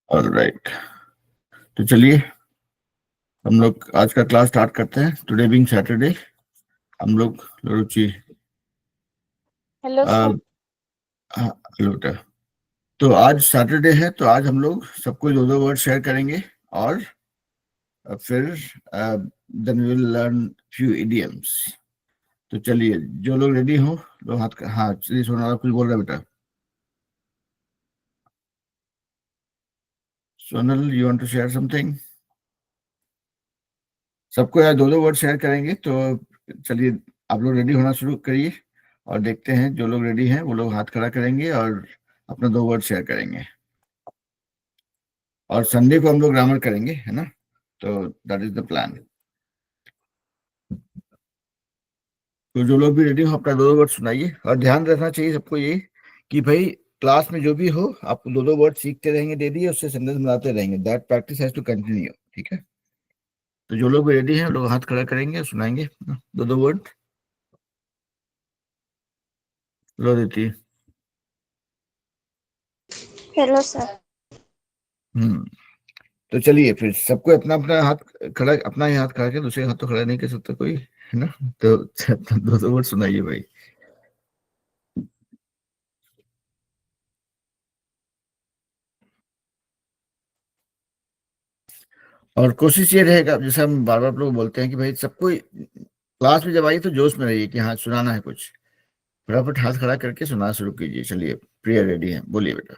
Alright, तो चलिए हम लोग आज का क्लास स्टार्ट करते हैं। टुडे बीइंग सैटरडे, हम लोग रुचि हेलो सर। हेलो बेटा। तो आज सैटरडे है, तो आज हम लोग सबको दो दो वर्ड शेयर करेंगे और फिर then we will learn few idioms. तो चलिए, जो लोग रेडी हो लोग हाथ हाँ चलिए। सोना कुछ बोल रहा है बेटा? Sonal, you want to share something? सबको यार दो दो वर्ड शेयर करेंगे, तो चलिए आप लोग रेडी होना शुरू करिए और देखते हैं जो लोग रेडी हैं वो लोग हाथ खड़ा करेंगे और अपना दो वर्ड शेयर करेंगे। और संडे को हम लोग ग्रामर करेंगे, है ना? तो दैट इज द प्लान। तो जो लोग भी रेडी हो अपना दो दो वर्ड सुनाइए। और ध्यान रखना चाहिए सबको ये कि भाई क्लास में जो भी हो आप दो दो वर्ड सीखते रहेंगे डेली, उससे सेंटेंस बनाते रहेंगे। That practice has to continue, ठीक है? तो जो लोग भी रेडी हैं लोग हाथ खड़ा करेंगे और सुनाएंगे दो दो वर्ड। लो देती। Hello sir. तो चलिए फिर सबको अपना अपना हाथ खड़ा, अपना ही हाथ खड़ा के दूसरे हाथ तो खड़ा नहीं कर सकता कोई, है ना? तो दो दो वर्ड सुनाइए भाई। और कोशिश ये रहेगा, जैसे हम बार बार लोग बोलते हैं कि भाई सबको क्लास में जब आइए तो जोश में रहिए कि हाँ सुनाना है कुछ। फटाफट हाथ खड़ा करके सुनाना शुरू कीजिए। चलिए, प्रिया रेडी है, बोलिए बेटा।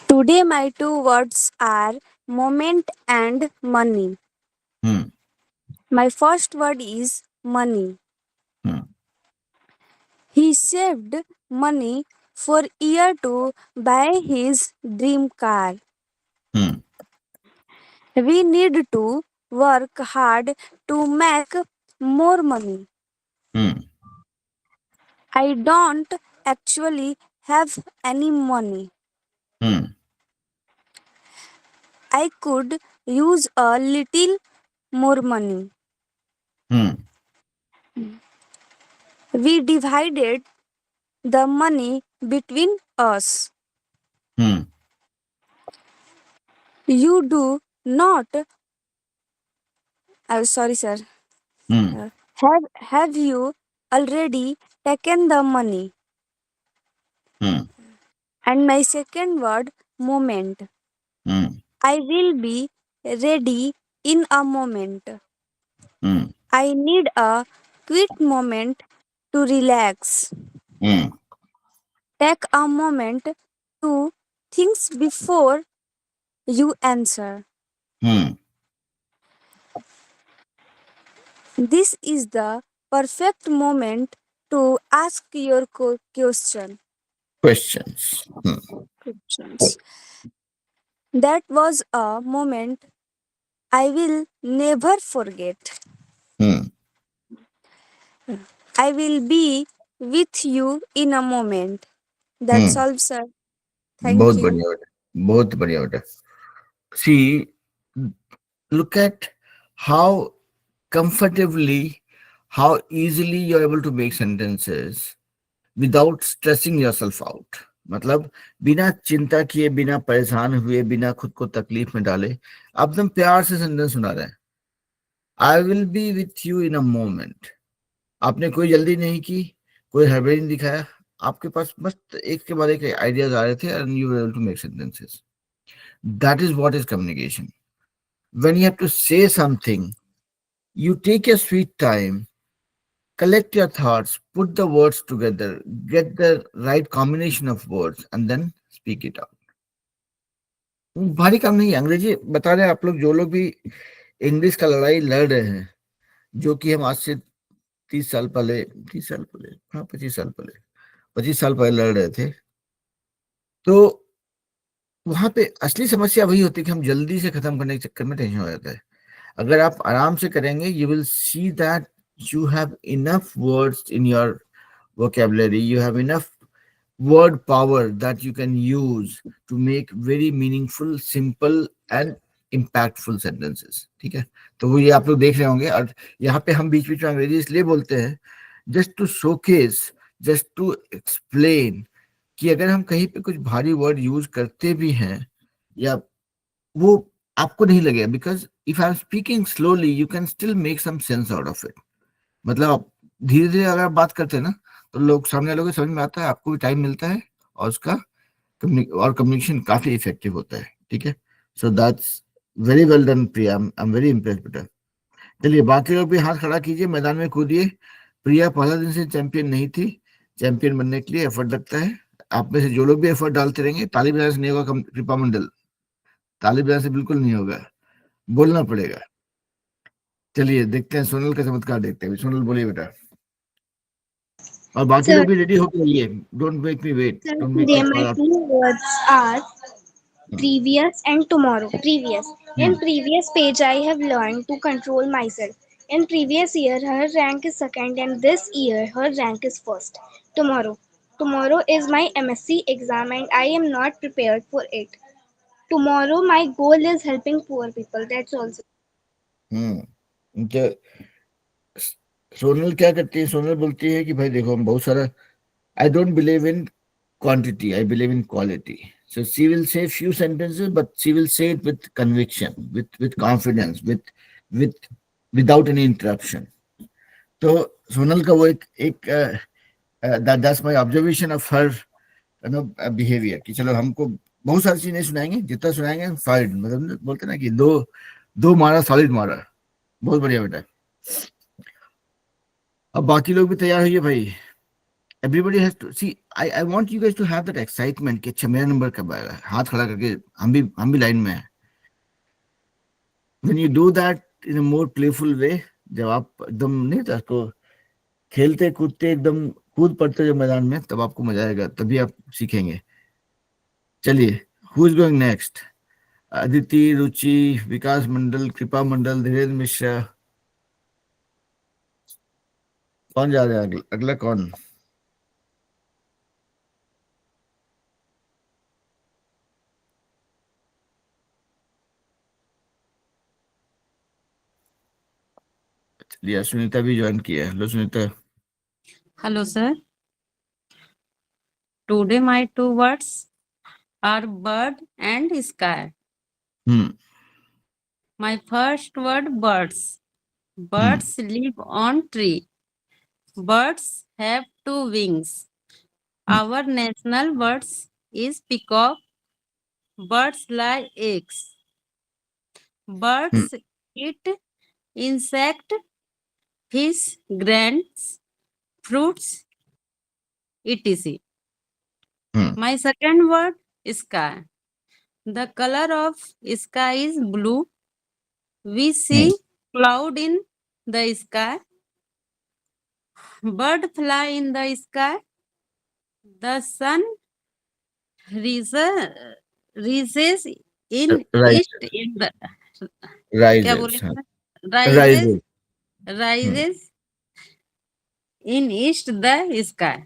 Today my two words are moment and money. Hmm My first word is money. Hmm He saved money for year to buy his dream car. Hmm We need to work hard to make more money. Hmm I don't actually have any money. Hmm I could use a little more money. Hmm We divided the money between us. Hmm You do not. Sorry, sir. Hmm Have you already taken the money? Hmm And my second word, moment. Hmm I will be ready in a moment. Hmm I need a quick moment to relax. Hmm Take a moment to think before you answer. Hmm This is the perfect moment to ask your questions. questions. That was a moment I will never forget. Hmm I will be with you in a moment. That's hmm all, sir. Thank बहुत you. बढ़िया बेटा, बहुत बढ़िया बेटा। See, look at how comfortably, how easily you're able to make sentences without stressing yourself out। मतलब बिना चिंता किए, बिना परेशान हुए, बिना खुद को तकलीफ में डाले आप एकदम प्यार से सेंटेंस सुना रहे हैं। I will be with you in a moment. आपने कोई जल्दी नहीं की, कोई हड़बड़ी नहीं दिखाया, आपके पास बस एक के बाद एक आइडियाज आ रहे थे and you were able to make sentences. That is what is communication. When you have to say something, you take your sweet time, collect your thoughts, put the words together, get the right combination of words, and then speak it out। भारी काम नहीं है। अंग्रेजी बता रहे हैं आप लोग, जो लोग भी इंग्लिश का लड़ाई लड़ रहे हैं, जो कि हम आज से 30 साल पहले, 30 साल पहले, हाँ 25 साल पहले, 25 साल पहले लड़ रहे थे, तो वहां पे असली समस्या वही होती है कि हम जल्दी से खत्म करने के चक्कर में टेंशन हो जाता है। अगर आप आराम से करेंगे, you will see that you have enough words in your vocabulary, you have enough word power that you can use to make very meaningful, simple and impactful sentences। ठीक है? तो वो ये आप लोग देख रहे होंगे। और यहाँ पे हम बीच बीच में अंग्रेजी इसलिए बोलते हैं, just to showcase, just to explain कि अगर हम कहीं पे कुछ भारी वर्ड यूज करते भी हैं या वो आपको नहीं लगेगा, because if I am speaking slowly you can still make some sense out of it. मतलब आप धीरे धीरे अगर आप बात करते हैं ना तो लोग सामने वालों को समझ में आता है, आपको भी टाइम मिलता है और उसका कम्युनिकेशन काफी इफेक्टिव होता है। ठीक है, so that's very well done Priya, I am very impressed बेटा। चलिए बाकी लोग भी हाथ खड़ा कीजिए, मैदान में कूदिए। प्रिया पहला दिन से चैंपियन नहीं थी, चैंपियन बनने के लिए एफर्ट लगता है। आप में से जो लोग भी एफर्ट डालते रहेंगे, ताली बजाने से नहीं होगा कृपा मंडल, ताली बजाने से बिल्कुल नहीं होगा, बोलना पड़ेगा। चलिए देखते हैं सोनल का चमत्कार, देखते हैं। सोनल बोलिए बेटा, और बाकी Sir, लोग भी रेडी होकर रहिए, don't make me wait, sir, don't make today me my call. two words are previous and tomorrow. Previous. In previous page, I have learned to control myself. In previous year, her rank is second, and this year, her rank is first. Tomorrow. Tomorrow is my MSc exam, and I am not prepared for it. Tomorrow, my goal is helping poor people. That's all. Sir. तो सोनल क्या करती है, सोनल बोलती है कि भाई देखो हम बहुत सारा, I don't believe in quantity, I believe in quality. So she will say few sentences, but she will say it with conviction, with confidence, with without any interruption. तो सोनल का वो एक that's my observation of her behavior, कि चलो हमको बहुत सारी चीजें नहीं सुनाएंगे, जितना सुनाएंगे सॉलिड, मतलब बोलते ना कि दो दो मारा सॉलिड मारा। बहुत बढ़िया बेटा। अब बाकी लोग भी तैयार होइए भाई। Everybody has to see. I want you guys to have that excitement कि अच्छा मेरा नंबर कब आएगा, हाथ खड़ा करके हम भी लाइन में हैं। When you do that in a more playful way, जब आप एकदम नहीं था तो खेलते कूदते एकदम कूद पड़ते जब मैदान में, तब आपको मजा आएगा, तभी आप सीखेंगे। चलिए, who is going next? Aditi, Ruchi, Vikas Mandal, Kripa Mandal, Dhirendra Mishra, कौन जा रहा है अगला कौन? चलिए सुनीता भी ज्वाइन किया है। Hello Sunita. Hello, sir. Today my two words are bird and sky. My first word, birds. Birds live on tree. Birds have two wings. Our national birds is peacock. Birds lay eggs. Birds eat insect, fish, grains, fruits, etc. My second word, sky. The color of sky is blue. We see cloud in the sky. Bird fly in the sky. The sun rises in east in the क्या बोले Rises. rises Rises. rises in east the sky.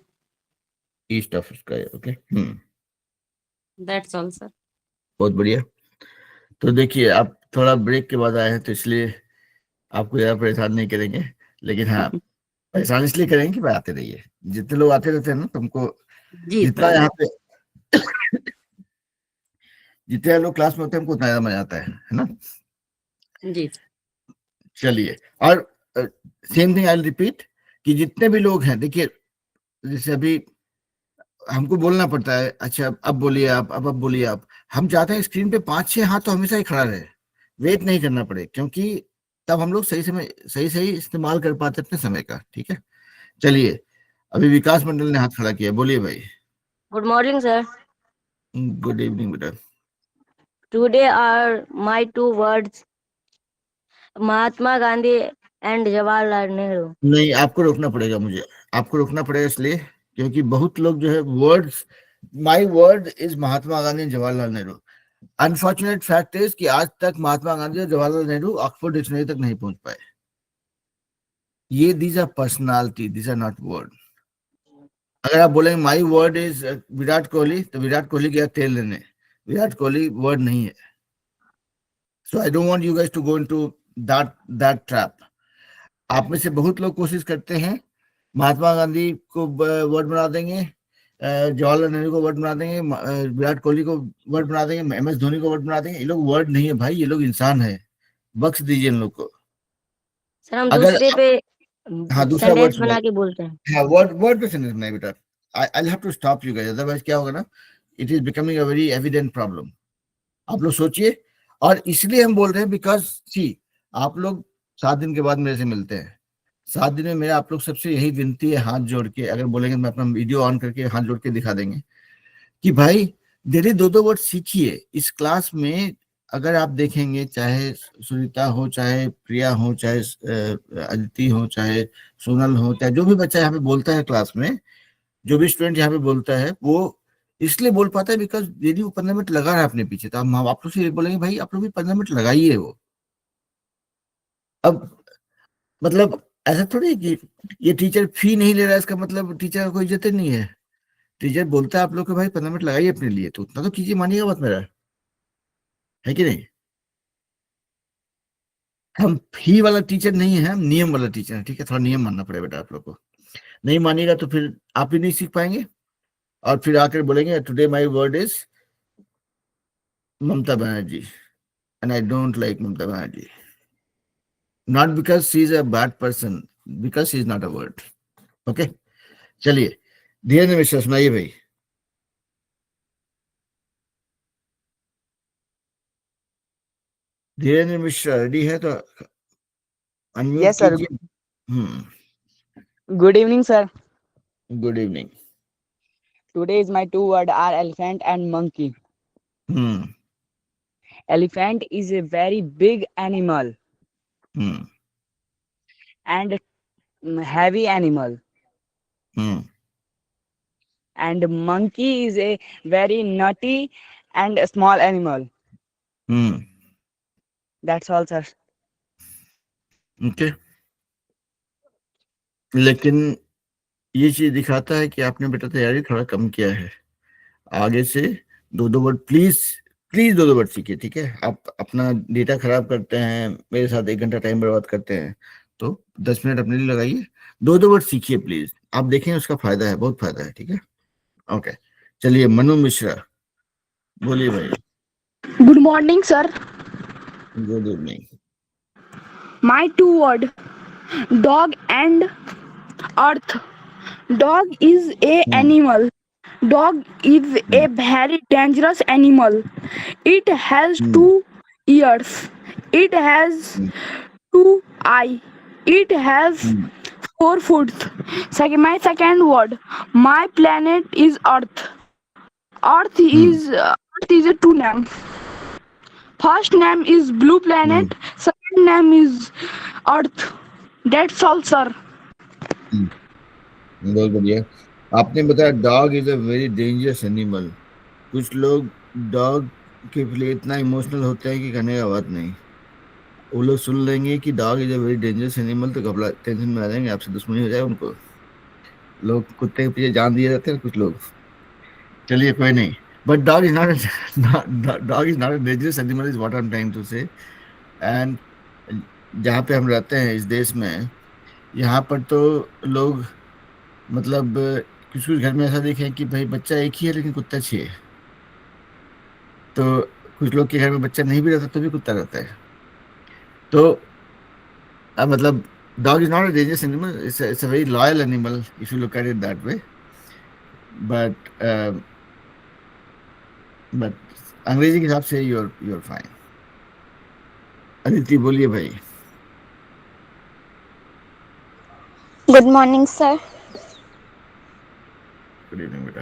East of sky. Okay. That's all, sir. बहुत बढ़िया। तो देखिए आप थोड़ा break के बाद आए हैं तो इसलिए आपको ज्यादा परेशान नहीं करेंगे, लेकिन हाँ परेशान इसलिए करेंगे कि भाई आते रहिए। जितने लोग आते रहते हैं ना, तुमको जी जितना सर। यहाँ पे जितने लोग क्लास में होते हैं हमको उतना ज्यादा मजा आता है ना। जी चलिए, और सेम थिंग आई रिपीट कि जितने भी लोग हैं, देखिए जैसे अभी हमको बोलना पड़ता है, अच्छा अब बोलिए आप, अब बोलिए आप। हम चाहते हैं स्क्रीन पे 5-6 हाथ तो हमेशा ही खड़ा रहे, वेट नहीं करना पड़े, क्योंकि तब हम लोग सही इस्तेमाल कर पाते अपने समय का। ठीक है, चलिए अभी विकास मंडल ने हाथ खड़ा किया, बोलिए भाई। Good morning, sir. Good evening बेटा। Today are my two words, Mahatma Gandhi and Jawaharlal Nehru. नहीं, आपको रोकना पड़ेगा, मुझे आपको रोकना पड़ेगा इसलिए क्योंकि बहुत लोग जो है words, my word is Mahatma Gandhi Jawaharlal Nehru. Unfortunate fact is कि आज तक महात्मा गांधी और जवाहरलाल नेहरू ऑक्सफोर्ड डिक्शनरी तक नहीं पहुंच पाए। ये these are personality, these are not word. अगर आप बोलेंगे my word is Virat Kohli, तो विराट कोहली गया तेल लेने, विराट कोहली वर्ड नहीं है। So I don't want you guys to go into that trap. आप में से बहुत लोग कोशिश करते हैं महात्मा गांधी को वर्ड बना देंगे, जवाहरलाल नेहरू को वर्ड बना देंगे, विराट कोहली को वर्ड बना देंगे, MS धोनी को वर्ड बना देंगे। ये लोग वर्ड नहीं है भाई, ये लोग इंसान है, बख्श दीजिए इन लोग को। सर हम अगर दूसरे पे हाँ, दूसरा वर्ड सेंटेंस सुनाइए। बना के बोलते हैं। हाँ, वर्ड वर्ड पे सेंटेंस बनाइए बेटा। I have to stop you guys, otherwise क्या होगा ना, it is becoming a very evident problem. आप लोग सोचिए। और इसलिए हम बोल रहे हैं बिकॉज सी, आप लोग 7 दिन के बाद मेरे से मिलते हैं। 7 दिन में मेरा आप लोग सबसे यही विनती है, हाथ जोड़ के, अगर बोलेंगे मैं अपना वीडियो ऑन करके हाथ जोड़ के दिखा देंगे कि भाई डेली 2-2 वर्ड सीखिए इस क्लास में। अगर आप देखेंगे, चाहे सुनीता हो, चाहे प्रिया हो, चाहे अदिति हो, चाहे सोनल हो, चाहे जो भी बच्चा यहाँ पे बोलता है क्लास में, जो भी स्टूडेंट यहाँ पे बोलता है, वो इसलिए बोल पाता है बिकॉज डेली वो 15 मिनट लगा रहा है अपने पीछे। तो हम आप लोग से ये बोलेंगे भाई आप लोग भी 15 मिनट लगाइए वो। अब मतलब ऐसा थोड़ी है कि ये टीचर फी नहीं ले रहा है, इसका मतलब टीचर का कोई इज्जत ही नहीं है। टीचर बोलता है आप लोग को भाई 15 मिनट लगाइए अपने लिए, तो उतना तो कीजिए, मानिएगा बात मेरा, है कि नहीं। हम फी वाला टीचर नहीं है, हम नियम वाला टीचर है, ठीक है। थोड़ा नियम मानना पड़ेगा बेटा आप लोग को। नहीं मानिएगा तो फिर आप ही नहीं सीख पाएंगे, और फिर आकर बोलेंगे today my word is Mamata Banerjee, and I don't like Mamata Banerjee, not because she is a bad person, because she is not a word. Okay, चलिए धीरेन्द्र मिश्रा सुनाइए भाई। धीरेन्द्र मिश्रा रेडी है तो अनम्यूट Yes, sir. कीजिए। Good evening, sir. Good evening. Today's my two word are elephant and monkey. Hmm Elephant is a very big animal hmm and heavy animal, hmm and monkey is a very nutty and small animal. Hmm That's all, sir. Okay. लेकिन ये चीज दिखाता है कि आपने बेटा तैयारी थोड़ा कम किया है। आगे से 2-2 वर्ड प्लीज, प्लीज 2-2 वर्ड सीखिए, ठीक है। आप अपना डेटा खराब करते हैं, मेरे साथ 1 घंटा टाइम बर्बाद करते हैं, तो 10 मिनट अपने लिए लगाइए, 2-2 वर्ड सीखिए प्लीज। आप देखें उसका फायदा है, बहुत फायदा है, ठीक है। ओके, चलिए मनु मिश्रा बोलिए भाई। Good morning, sir. Good evening. My two word dog and earth. Dog is a animal. Dog is a very dangerous animal. It has 2 ears. It has 2 eye. It has 4 foot. My second word. My planet is Earth. Earth is a 2 name. First name is Blue Planet. Second name is Earth. That's all, sir. बहुत बढ़िया। आपने बताया dog is a very dangerous animal. कुछ लोग dog के लिए इतना emotional होते हैं कि कहने का बात नहीं। वो लोग सुन लेंगे कि dog is a very dangerous animal तो घबरा, टेंशन में आ जाएंगे, आपसे दुश्मनी हो जाए उनको। लोग कुत्ते के पीछे जान दिए जाते हैं कुछ लोग। चलिए कोई नहीं, but dog is not dog is not a dangerous animal is what I am trying to say. And जहाँ पे हम रहते हैं इस देश में, यहाँ पर तो लोग मतलब कुछ कुछ घर में ऐसा देखें कि भाई बच्चा एक ही है लेकिन कुत्ता 6 है। तो कुछ लोग के घर में बच्चा नहीं भी रहता तो भी कुत्ता रहता है। तो मतलब dog is not a dangerous animal, it's a very loyal animal if you look at it that way. But but अंग्रेजी के हिसाब से यूर फाइन। अदिति बोलिए भाई। Good morning, sir. Good evening बेटा।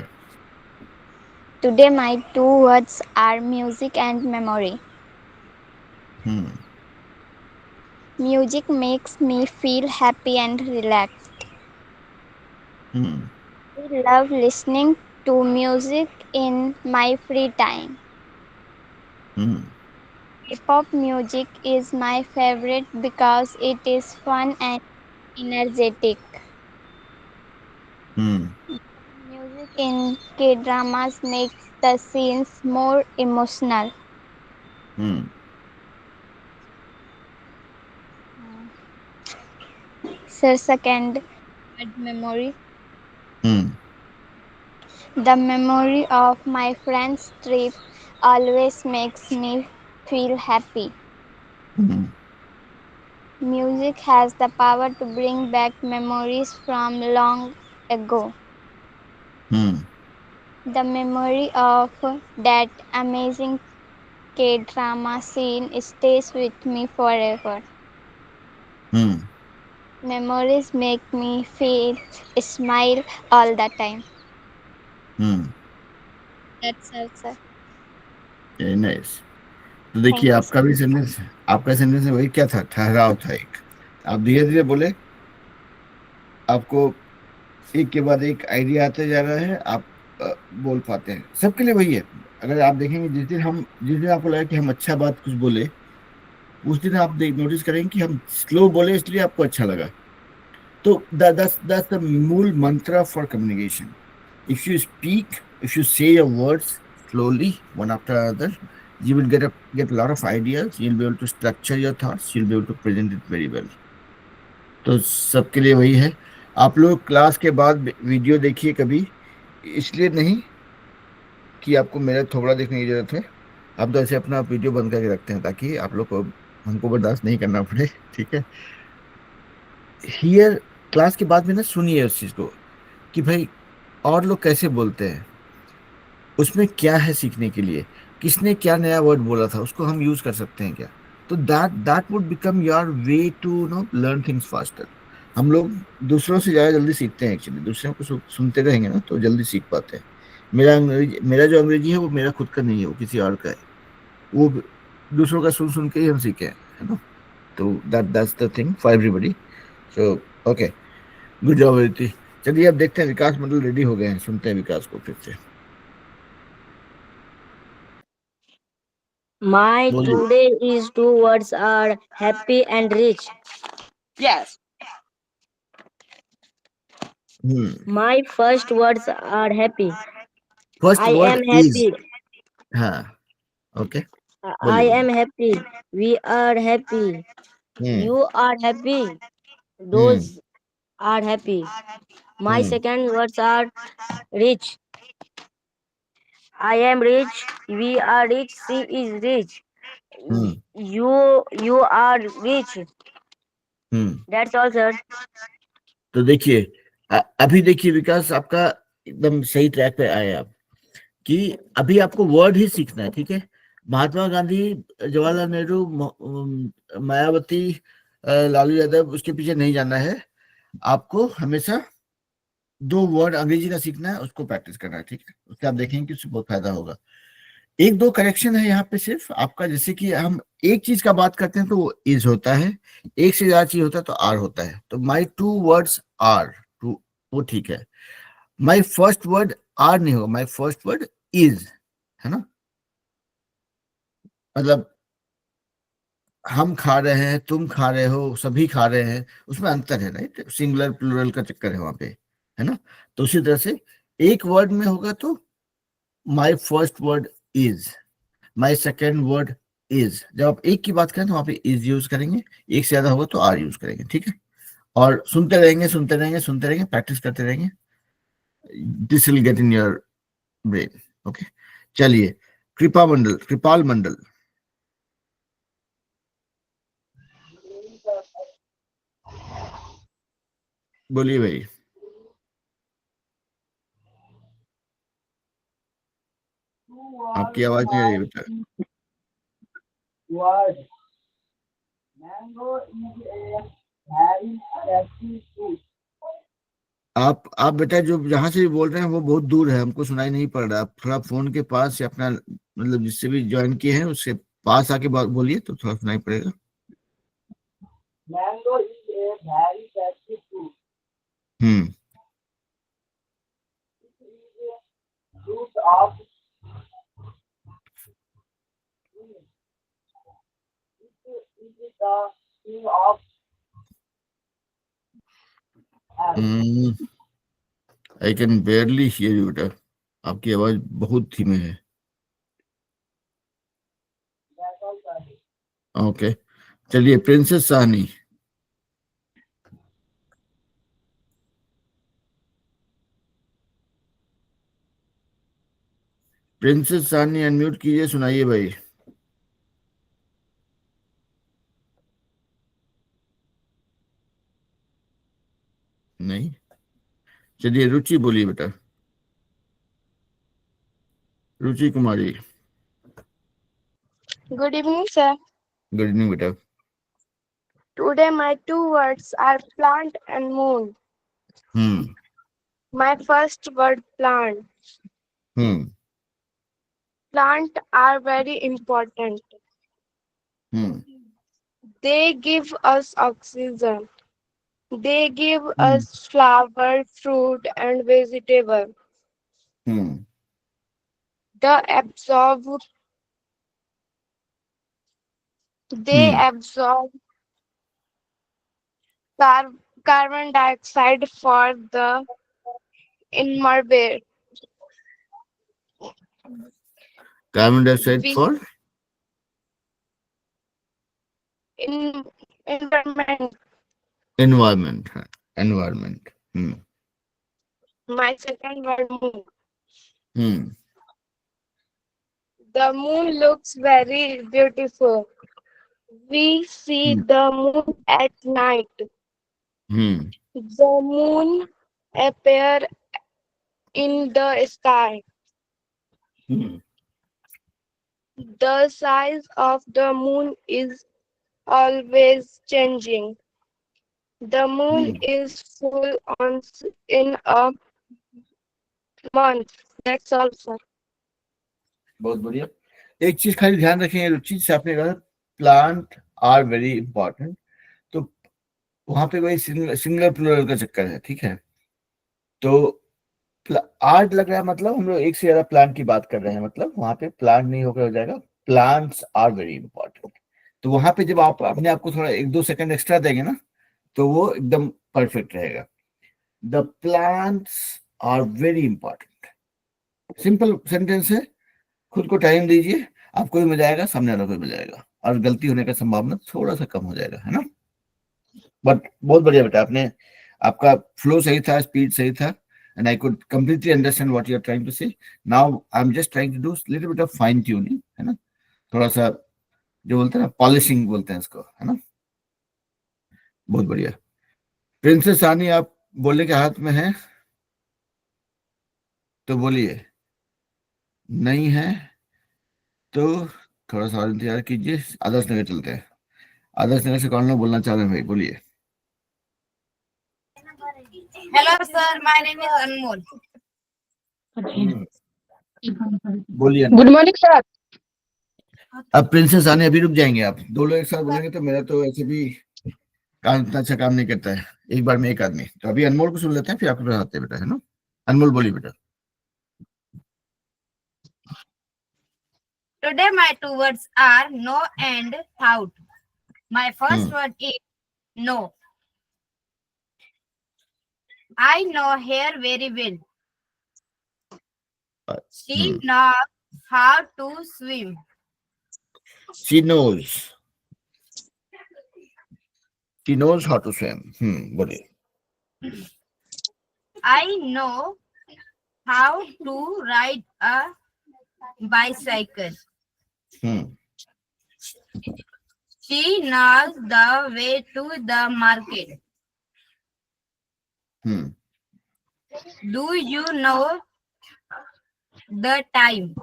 Today my two words are music and memory. Hmm Music makes me feel happy and relaxed. Hmm I love listening to music in my free time. Hmm Hip hop music is my favorite because it is fun and energetic. Hmm Music in K dramas makes the scenes more emotional. Hmm Sir, second word memory. Hmm The memory of my friend's trip always makes me feel happy. Hmm. Music has the power to bring back memories from long ago. Hmm. The memory of that amazing K drama scene stays with me forever. Hmm. Memories make me feel smile all the time. Hmm. That's all, sir. Very nice. तो देखिए Thank you, आपका sir. भी sentence, आपका sentence वही क्या था, ठहराव था एक। आप धीरे धीरे बोले, आपको एक के बाद एक आइडिया आते जा रहा है, आप बोल पाते हैं। सबके लिए वही है। अगर आप देखेंगे, जिस दिन आपको लगा कि हम अच्छा बात कुछ बोले, उस दिन आप नोटिस करेंगे कि हम स्लो बोले, इसलिए आपको अच्छा लगा। तो दैट्स द मूल मंत्र for communication. If you speak, if you say your words slowly, one after another, you will get a lot of ideas. You'll be able to structure your thoughts. You'll be able to present it very well. तो सबके लिए वही है। आप लोग class के बाद video देखिए कभी, इसलिए नहीं कि आपको मेरा थोबड़ा देखने की जरूरत है। आप तो ऐसे अपना वीडियो बंद करके रखते हैं ताकि आप लोग को हमको बर्दाश्त नहीं करना पड़े। ठीक है। हियर, क्लास के बाद में ना सुनिए उस चीज को कि भाई और लोग कैसे बोलते हैं, उसमें क्या है सीखने के लिए, किसने क्या नया वर्ड बोला था, उसको हम यूज कर सकते हैं क्या। तो that would become your way to know learn things faster. हम लोग दूसरों से ज्यादा जल्दी सीखते हैं एक्चुअली। दूसरों को सुनते रहेंगे ना तो जल्दी सीख पाते हैं। मेरा जो अंग्रेजी है वो मेरा खुद का नहीं है, वो किसी और का है। वो दूसरों का सुन सुन के ही हम सीखे हैं, है ना। तो that's the thing for everybody. So okay, good job Aditi. चलिए अब देखते हैं, विकास मंडल रेडी हो गए हैं, सुनते हैं विकास को फिर से। My बोलिए। today is two words are happy and rich. Yes. My first words are happy. First I word am is. happy. हाँ, ओके, I बोलिए बोलिए। am happy. We are happy. Hmm. You are happy. Hmm. Those are happy. My hmm. second words are rich. I am rich. We are rich. She is rich. Hmm. You are rich. Hmm. That's all, sir. तो देखिए, अभी देखिए विकास, आपका एकदम सही track पे आए आप, कि अभी आपको वर्ड ही सीखना है। ठीक है। महात्मा गांधी, जवाहरलाल नेहरू, मायावती, लालू यादव, उसके पीछे नहीं जाना है। आपको हमेशा दो वर्ड अंग्रेजी का सीखना है, उसको प्रैक्टिस करना है। ठीक है। उससे आप देखेंगे कि उससे बहुत फायदा होगा। एक दो करेक्शन है यहाँ पे सिर्फ आपका, जैसे कि हम एक चीज का बात करते हैं तो वो इज होता है, एक से ज्यादा चीज होता है तो आर होता है। तो माई टू वर्ड्स आर टू, वो ठीक है। माई फर्स्ट वर्ड आर नहीं होगा, माई फर्स्ट वर्ड इज, है ना। मतलब हम खा रहे हैं, तुम खा रहे हो, सभी खा रहे हैं, उसमें अंतर है, राइट। सिंगुलर प्लूरल का चक्कर है वहां पे, है ना। तो उसी तरह से एक वर्ड में होगा तो my first word is, my second word is. जब आप एक की बात करें तो वहां पे इज यूज करेंगे, एक से ज्यादा होगा तो आर यूज करेंगे। ठीक है। और सुनते रहेंगे, सुनते रहेंगे, सुनते रहेंगे, प्रैक्टिस करते रहेंगे। This will get in your brain. Okay. चलिए, कृपाल मंडल, बोलिए भाई। आपकी आवाज नहीं आ रही बेटा। Word. Mango is a very tasty fruit. आप बेटा जो जहां से भी बोल रहे हैं वो बहुत दूर है, हमको सुनाई नहीं पड़ रहा। आप थोड़ा फोन के पास या अपना, मतलब जिससे भी ज्वाइन किए हैं उससे पास आके बात बोलिए तो थोड़ा सुनाई पड़ेगा। Mango is a very tasty fruit. Hmm. It is a fruit of it is the king of apple. I can बेयरली here you बेटा, आपकी आवाज बहुत धीमे है। That's all, sir. ओके, चलिए प्रिंसेस साहनी। प्रिंसेस सानी अनम्यूट कीजिए, सुनाइए भाई। नहीं, चलिए रुचि बोलिए बेटा, रुचि कुमारी। Good evening, sir. Good evening बेटा। Today my two words are plant and moon. Hmm My first word plant. Hmm Plant are very important. Hmm They give us oxygen. They give hmm us flower, fruit, and vegetable. Hmm The absorb they hmm absorb car- carbon dioxide for the environment. Carbon dioxide We for in environment. Environment, है environment. My second word moon. Hmm The moon looks very beautiful. We see hmm the moon at night. Hmm The moon appear in the sky. Hmm The size of the moon is always changing. The moon hmm. is full in a month. That's all, sir. बहुत बढ़िया। एक चीज खाली ध्यान रखें रुचि, से आपने कहा प्लांट आर वेरी इंपॉर्टेंट, तो वहां पे वही सिंगुलर प्लूरल का चक्कर है, ठीक है। तो आर्ट लग रहा है, मतलब हम लोग एक से ज्यादा प्लांट की बात कर रहे हैं, मतलब वहां पे प्लांट नहीं होकर हो जाएगा, प्लांट्स आर वेरी इंपॉर्टेंट। तो वहां पे जब आप अपने आप को थोड़ा 1-2 सेकंड एक्स्ट्रा देंगे ना, तो वो एकदम परफेक्ट रहेगा। The plants are very important, simple sentence है। खुद को टाइम दीजिए, आपको भी मजा आएगा, सामने वालों को भी मजा आएगा, और गलती होने का संभावना थोड़ा सा कम हो जाएगा, है ना। बट बहुत बढ़िया बेटा, आपने, आपका फ्लो सही था, स्पीड सही था, and I could completely understand what you are trying to say. Now I'm just trying to do little bit of fine tuning, है ना, थोड़ा सा जो बोलते हैं ना पॉलिशिंग बोलते हैं इसको, है ना। बहुत बढ़िया। प्रिंसेस सानी आप बोलने के हाथ में है तो बोलिए, नहीं है तो थोड़ा सा और इंतजार कीजिए। आदर्श नगर चलते हैं। आदर्श नगर से कौन लोग बोलना चाह रहे हैं भाई, बोलिए। Hello, sir. My name is Anmol. बोलिए। Good morning, sir. अब प्रिंसेस आने अभी रुक जाएंगे आप, दो लोग एक साथ बोलेंगे तो मेरा तो ऐसे भी काम इतना अच्छा काम नहीं करता है एक बार में एक आदमी। तो अभी अनमोल को सुन लेते हैं, फिर आपको पढ़ाते हैं बेटा, है ना। अनमोल बोलिए बेटा। Today my two words are no and thought. My first word is no. I know her very well. She knows how to swim. She knows how to swim। बोलिए। I know how to ride a bicycle. She knows the way to the market. Do you know the time?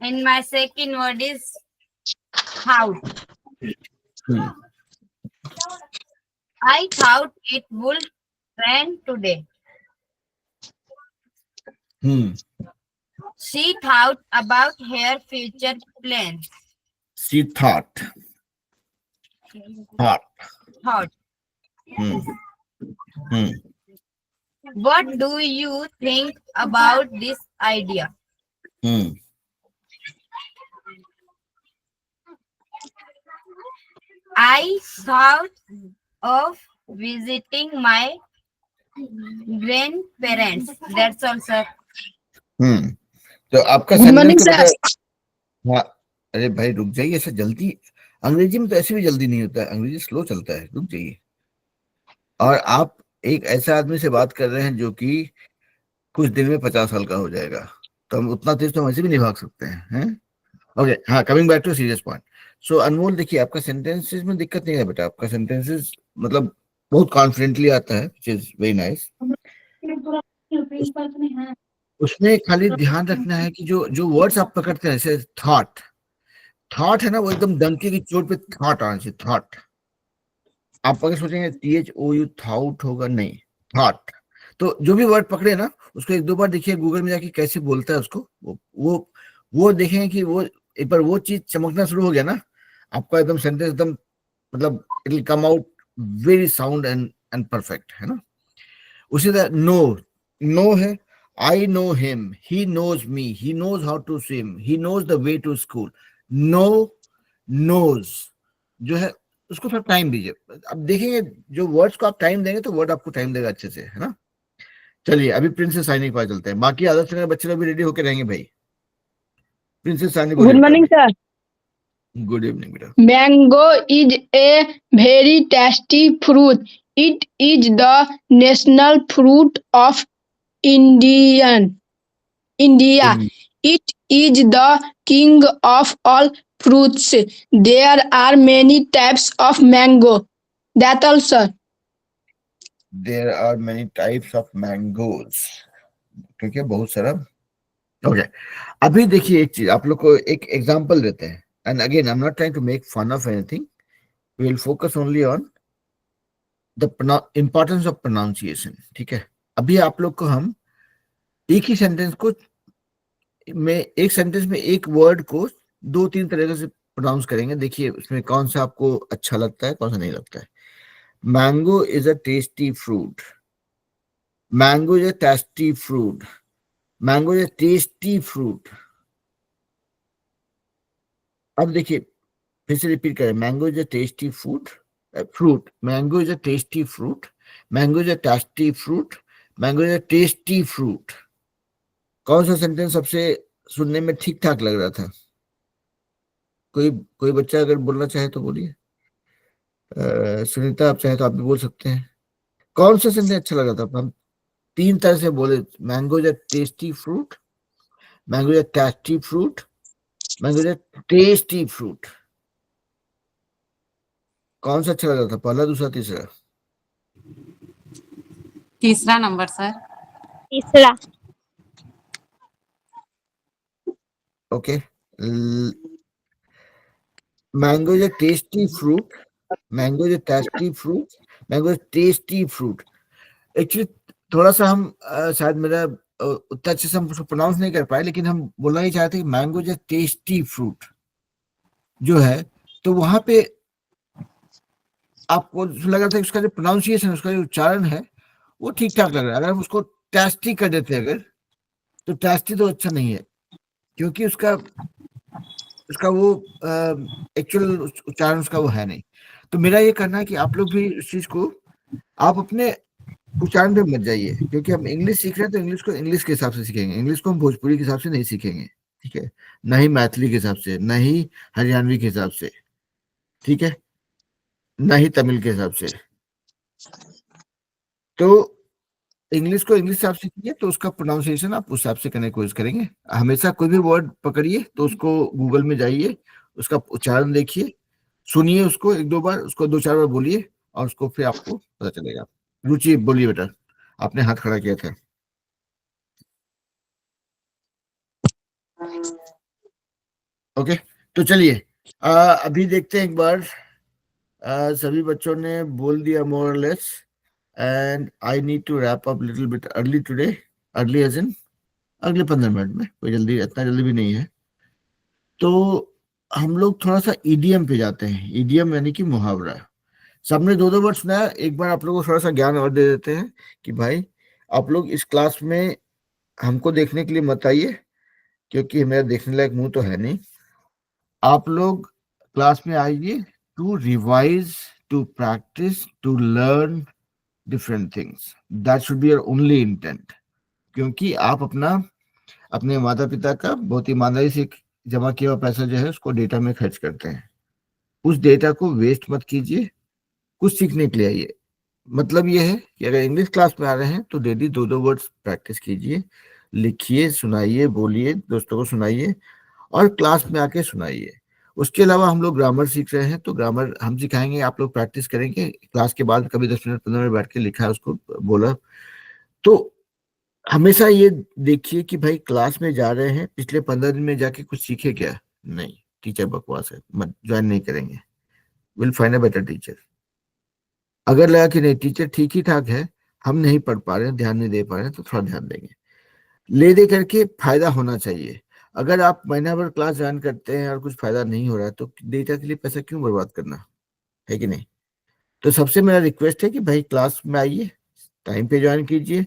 And my second word is thought. I thought it would rain today. She thought about her future plans. She thought। What do you think about this idea? I thought of visiting my grandparents. That's all, sir. तो आपका Good morning, sentence sir. हाँ, अरे भाई रुक जाइए, ऐसा जल्दी अंग्रेजी में तो ऐसे भी जल्दी नहीं होता है, अंग्रेजी स्लो चलता है, रुक जाइए। और आप एक ऐसा आदमी से बात कर रहे हैं जो कि कुछ दिन में 50 साल का हो जाएगा, तो हम उतना तेज तो वैसे भी नहीं भाग सकते हैं। ओके, हाँ, coming back to serious point. So Anmol, देखिए आपका सेंटेंसेस में दिक्कत नहीं है बेटा, आपका सेंटेंसेस मतलब बहुत कॉन्फिडेंटली आता है, व्हिच इज वेरी नाइस। उसमें खाली ध्यान रखना है कि जो जो वर्ड्स आप पकड़ते हैं, जैसे थॉट, थॉट है ना, वो एकदम डंके की चोट पे थॉट आना चाहिए, थॉट। आप अगर सोचेंगे THOU थॉट होगा, नहीं, थॉट। तो जो भी वर्ड पकड़े ना, उसको एक दो बार देखिए गूगल में जाके कैसे बोलता है उसको, वो देखेंगे कि वो एक बार वो चीज चमकना शुरू हो गया ना, आपका एकदम सेंटेंस एकदम मतलब it will come out very sound and perfect, है ना। उसी तरह नो, नो है, I know him, he knows me, he knows how to swim, he knows the way to school. Know, knows जो है उसको थोड़ा टाइम दीजिए। अब देखेंगे जो वर्ड्स को आप टाइम देंगे तो वर्ड आपको टाइम देगा अच्छे से, है ना। चलिए अभी प्रिंसेस साइनी के पास चलते हैं, बाकी आदर्श नगर बच्चे लोग भी रेडी होके रहेंगे भाई। प्रिंसेस साइनी को Good morning, sir. Good evening बेटा। Mango is a very tasty fruit. It is the national fruit of India. It is the king of all fruits. There are many types of mango. That's all, sir. There are many types of mangoes, ठीक है, बहुत सारा। Okay, अभी देखिए एक चीज आप लोग को एक एग्जांपल देते हैं, and again I am not trying to make fun of anything, we will focus only on the importance of pronunciation, ठीक है। अभी आप लोग को हम एक ही सेंटेंस को में, एक सेंटेंस में एक वर्ड को दो तीन तरीके से प्रोनाउंस करेंगे, देखिए उसमें कौन सा आपको अच्छा लगता है, कौन सा नहीं लगता है। Mango is a tasty fruit, mango is a tasty fruit, mango is a tasty fruit. अब देखिए फिर से रिपीट करें, mango is a tasty fruit, fruit, mango is a tasty fruit, mango is a tasty fruit, mango is a tasty fruit. कौन सा sentence सबसे सुनने में ठीक ठाक लग रहा था? कोई कोई बच्चा अगर बोलना चाहे तो बोलिए। सुनीता आप चाहे तो आप भी बोल सकते हैं, कौन सा सेंटेंस अच्छा लगा था? हम तीन तरह से बोले, mango is a tasty fruit, mango is a tasty fruit, mango is a tasty fruit. कौन सा अच्छा लगा था, पहला, दूसरा, तीसरा? तीसरा नंबर सर। तीसरा। Okay, mango is a tasty fruit, mango is a tasty fruit, mango is tasty fruit. Actually थोड़ा सा हम शायद मेरा उतना अच्छे से हम उसको प्रोनाउंस नहीं कर पाए, लेकिन हम बोलना ही चाहते हैं mango is a tasty fruit जो है, तो वहां पे आपको लग रहा था कि उसका जो प्रोनाउंसिएशन, उसका जो उच्चारण है वो ठीक ठाक लग रहा है। अगर हम उसको टेस्टी कर देते अगर, तो टेस्टी तो अच्छा नहीं है, क्योंकि उसका उसका वो एक्चुअल उच्चारण उसका वो है नहीं। तो मेरा ये कहना है कि आप लोग भी इस चीज को आप अपने उच्चारण पे मत जाइए, क्योंकि हम इंग्लिश सीख रहे हैं तो इंग्लिश को इंग्लिश के हिसाब से सीखेंगे, इंग्लिश को हम भोजपुरी के हिसाब से नहीं सीखेंगे, ठीक है, ना ही मैथिली के हिसाब से, ना ही हरियाणवी के हिसाब से, ठीक है, ना ही तमिल के हिसाब से। तो इंग्लिश को इंग्लिश हिसाब से सीखिए, तो उसका प्रोनाउंसिएशन आप उस हिसाब से करने की कोशिश करेंगे। हमेशा कोई भी वर्ड पकड़िए तो उसको गूगल में जाइए, उसका उच्चारण देखिए, सुनिए उसको एक दो बार, उसको दो चार बार बोलिए, और उसको फिर आपको पता चलेगा। रुचि बोलिए बेटा, आपने हाथ खड़ा किया था। ओके, तो चलिए अभी देखते हैं एक बार। सभी बच्चों ने बोल दिया मोर और less, and I need to wrap up little bit early today, early as in अगले 15 मिनट में, कोई जल्दी, इतना जल्दी भी नहीं है। तो हम लोग थोड़ा सा ईडीएम पे जाते हैं, ईडीएम यानी कि मुहावरा। सबने दो दो वर्ड सुनाया, एक बार आप लोगों को थोड़ा सा ज्ञान और दे देते हैं कि भाई आप लोग इस क्लास में हमको देखने के लिए मत आइए, क्योंकि मेरा देखने लायक मुंह तो है नहीं। आप लोग क्लास में आइए to revise, to practice, to learn different things, that should be your only intent. क्योंकि आप अपने माता पिता का बहुत ईमानदारी से जमा किया हुआ पैसा जो है उसको डेटा में खर्च करते हैं, उस डेटा को वेस्ट मत कीजिए, कुछ सीखने के लिए आइए। मतलब ये है कि अगर इंग्लिश क्लास में आ रहे हैं तो डेली 2-2 वर्ड्स प्रैक्टिस कीजिए, लिखिए, सुनाइए, बोलिए, दोस्तों को सुनाइए और क्लास में आके सुनाइए। उसके अलावा हम लोग ग्रामर सीख रहे हैं तो ग्रामर हम सिखाएंगे, आप लोग प्रैक्टिस करेंगे क्लास के बाद, कभी 10 मिनट 15 मिनट बैठ के लिखा है उसको बोला। तो हमेशा ये देखिए कि भाई क्लास में जा रहे हैं, पिछले 15 दिन में जाके कुछ सीखे क्या? नहीं, टीचर बकवास है, मत ज्वाइन नहीं करेंगे। Will find a better teacher. अगर लगा कि नहीं टीचर ठीक ही ठाक है, हम नहीं पढ़ पा रहे हैं, ध्यान नहीं दे पा रहे हैं, तो थोड़ा ध्यान देंगे। ले दे करके फायदा होना चाहिए। अगर आप महीना भर क्लास ज्वाइन करते हैं और कुछ फायदा नहीं हो रहा है तो डेटा के लिए पैसा क्यों बर्बाद करना, है कि नहीं? तो सबसे मेरा रिक्वेस्ट है कि भाई क्लास में आइए, टाइम पे ज्वाइन कीजिए,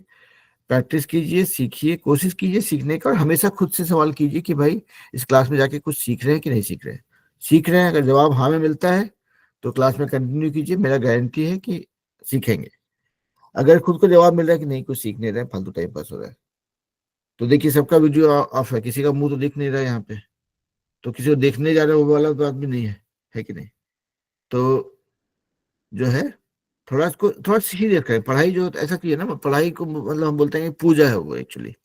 प्रैक्टिस कीजिए, सीखिए, कोशिश कीजिए सीखने का और हमेशा खुद से सवाल कीजिए कि भाई इस क्लास में जाके कुछ सीख रहे हैं कि नहीं सीख रहे हैं। सीख रहे हैं, अगर जवाब हाँ में मिलता है तो क्लास में कंटिन्यू कीजिए, मेरा गारंटी है कि सीखेंगे। अगर खुद को जवाब मिल रहा है कि नहीं कुछ सीख नहीं रहे हैं, फालतू टाइम पास हो रहा है, तो देखिए सबका वीडियो ऑफ है, किसी का मुंह तो दिख नहीं रहा है यहाँ पे, तो किसी को देखने जा रहा है वो वाला तो आदमी नहीं है कि नहीं? तो जो है थोड़ा इसको थोड़ा सीरियस करें। पढ़ाई जो ऐसा की है ना, पढ़ाई को मतलब हम बोलते हैं कि पूजा है वो एक्चुअली।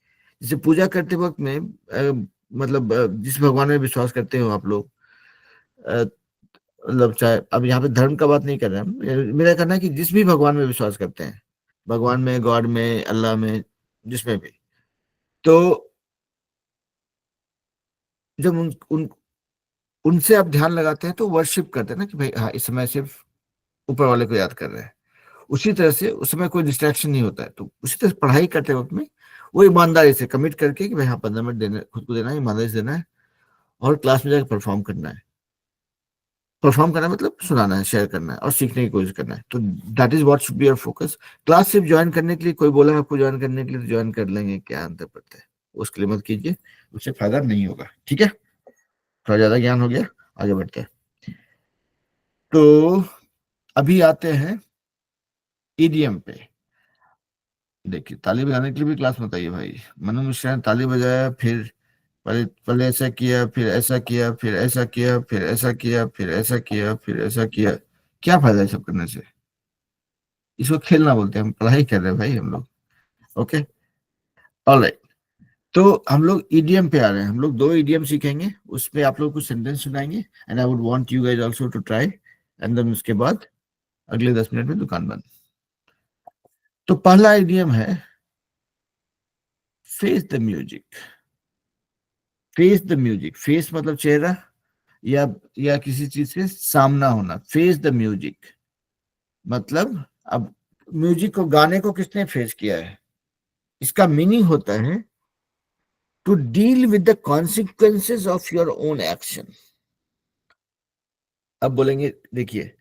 जैसे पूजा करते वक्त में मतलब जिस भगवान में विश्वास करते हो आप लोग, अ, मतलब चाहे अब यहाँ पे धर्म का बात नहीं कर रहे हैं, मेरा कहना है कि जिस भी भगवान में विश्वास करते हैं, भगवान में, गॉड में, अल्लाह में, जिसमें भी, तो जब उनसे आप ध्यान लगाते हैं तो वर्शिप करते हैं ना कि भाई हाँ इस समय सिर्फ ऊपर वाले को याद कर रहे हैं। उसी तरह से उस समय कोई डिस्ट्रैक्शन नहीं होता है, तो उसी तरह से पढ़ाई करते वक्त में वो ईमानदारी से कमिट करके कि भाई हाँ 15 मिनट देना, खुद को देना है, ईमानदारी से देना है और क्लास में जाकर परफॉर्म करना है। परफॉर्म करना मतलब सुनाना है, शेयर करना है और सीखने की कोशिश करना है। तो that is what should be your focus. Class सिर्फ ज्वाइन करने के लिए, कोई बोला आपको ज्वाइन करने के लिए तो ज्वाइन कर लेंगे, क्या अंतर पड़ता है? उसके लिए मत कीजिए, उससे फायदा नहीं होगा। ठीक है, थोड़ा ज्यादा ज्ञान हो गया, आगे बढ़ते हैं। तो अभी आते हैं ईडीएम पे। देखिए ताली बजाने के लिए भी क्लास में बताइए भाई। मनु मिश्रा ने ताली बजाया, फिर पहले पहले ऐसा किया, फिर ऐसा किया, फिर ऐसा किया, फिर ऐसा किया, फिर ऐसा किया, फिर ऐसा किया। क्या फायदा है सब करने से? इसको खेलना बोलते हैं, हम पढ़ाई कर रहे हैं भाई हम लोग। Okay, alright. तो हम लोग ईडीएम पे आ रहे हैं, हम लोग 2 ईडीएम सीखेंगे, उसपे आप लोग कुछ सेंटेंस सुनाएंगे and I would want you guys also to try, and then उसके बाद अगले 10 मिनट में दुकान बंद। तो पहला ईडीएम है face the music. Face the music, face मतलब चेहरा या किसी चीज के सामना होना। फेस द म्यूजिक मतलब अब म्यूजिक को, गाने को किसने फेस किया है? इसका मीनिंग होता है to deal with the consequences of your own action. अब बोलेंगे देखिए,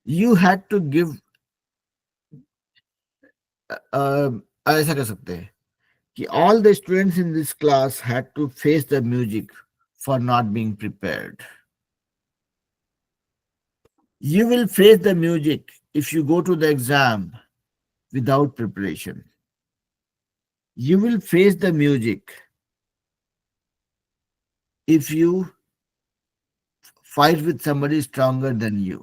यू हैड टू गिव, ऐसा कर सकते हैं कि all the students in this class had to face the music for not being prepared. You will face the music if you go to the exam without preparation. You will face the music if you fight with somebody stronger than you.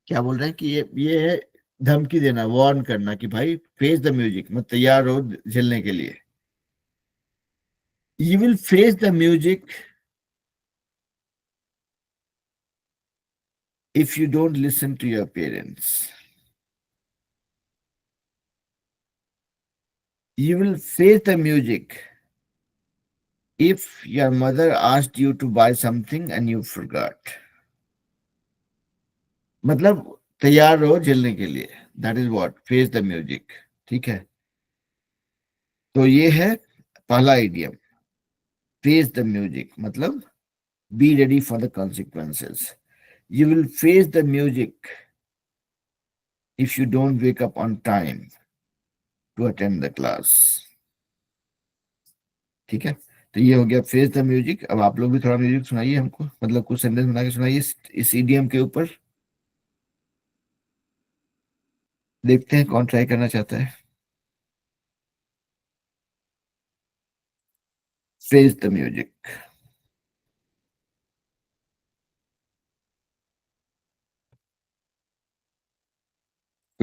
क्या बोल रहे हैं कि ये है धमकी देना, warn करना कि भाई फेस द म्यूजिक, मत तैयार हो झेलने के लिए। You will face the music if you don't listen to your parents. You will face the music if your mother asked you to buy something and you forgot. मतलब तैयार रहो झेलने के लिए, that is what face the music. ठीक है, तो ये है पहला इडियम, फेस द म्यूजिक मतलब be ready for the consequences. You will face the music if you don't wake up on time to attend the class. ठीक है, तो ये हो गया फेस द म्यूजिक। अब आप लोग भी थोड़ा म्यूजिक सुनाइए हमको, मतलब कुछ सेंटेंस बना के सुनाइए इस इडियम के ऊपर। देखते हैं कौन ट्राई करना चाहता है। Face the music.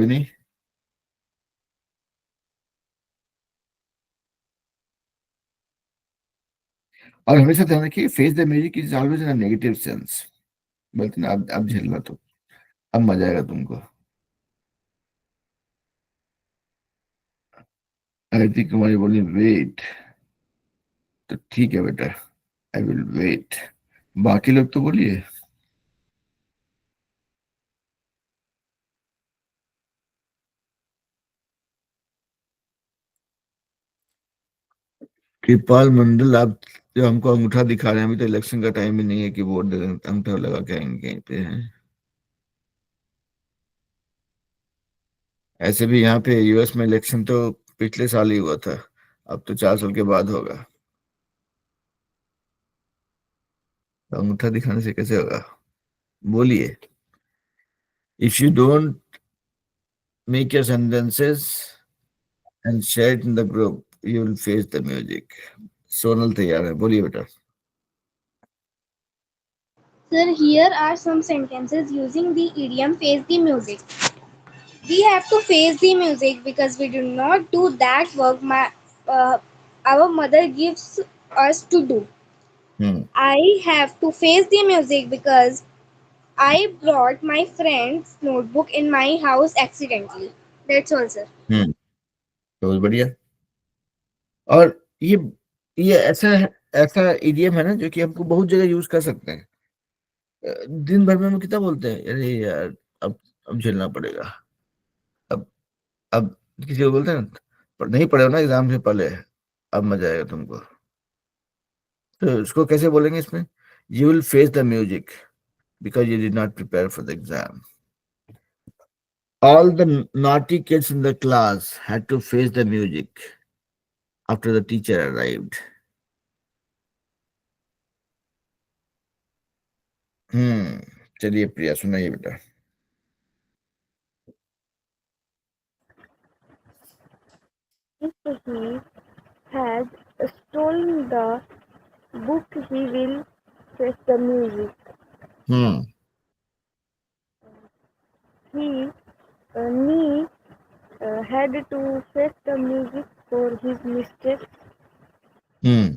कोई नहीं? और हमेशा ध्यान रखिए, face the music is always in a negative sense. बोलते ना, अब झेलना तो, अब मजा आएगा तुमको। आरती कुमारी बोली वेट, तो ठीक है बेटा, आई विल वेट। बाकी लोग तो बोलिए। कृपाल मंडल, आप जो हमको अंगूठा दिखा रहे हैं, अभी तो इलेक्शन का टाइम ही नहीं है कि वोट दे दें, अंगूठा लगा के आएंगे कहीं पे हैं। ऐसे भी यहाँ पे यूएस में इलेक्शन तो पिछले साल ही हुआ था, अब तो 4 साल के बाद होगा, तो अंगूठा दिखाने से कैसे होगा? बोलिए। If you don't make your sentences and share it in the group, you will face the music. Sonal तैयार है, बोलिए बेटा। Sir, here are some sentences using the idiom face the music. We have to face the music because we do not do that work our mother gives us to do. Hmm I have to face the music because I brought my friend's notebook in my house accidentally. That's all, sir. हम्म बहुत बढ़िया। और ये ऐसा idiom है ना, जो कि हमको बहुत जगह यूज कर सकते हैं। दिन भर में हम कितना बोलते हैं, अरे यार अब झेलना पड़ेगा। अब अब किसी को बोलते हैं ना, पर नहीं पढ़े हो ना एग्जाम से पहले, अब मजा आएगा तुमको। तो उसको कैसे बोलेंगे इसमें? You will face the music because you did not prepare for the exam. All the naughty kids in the class had to face the music after the teacher arrived. चलिए प्रिया, सुनाइए बेटा। If he has stolen the book, he will face the music. Hmm He had to face the music for his mistakes. Hmm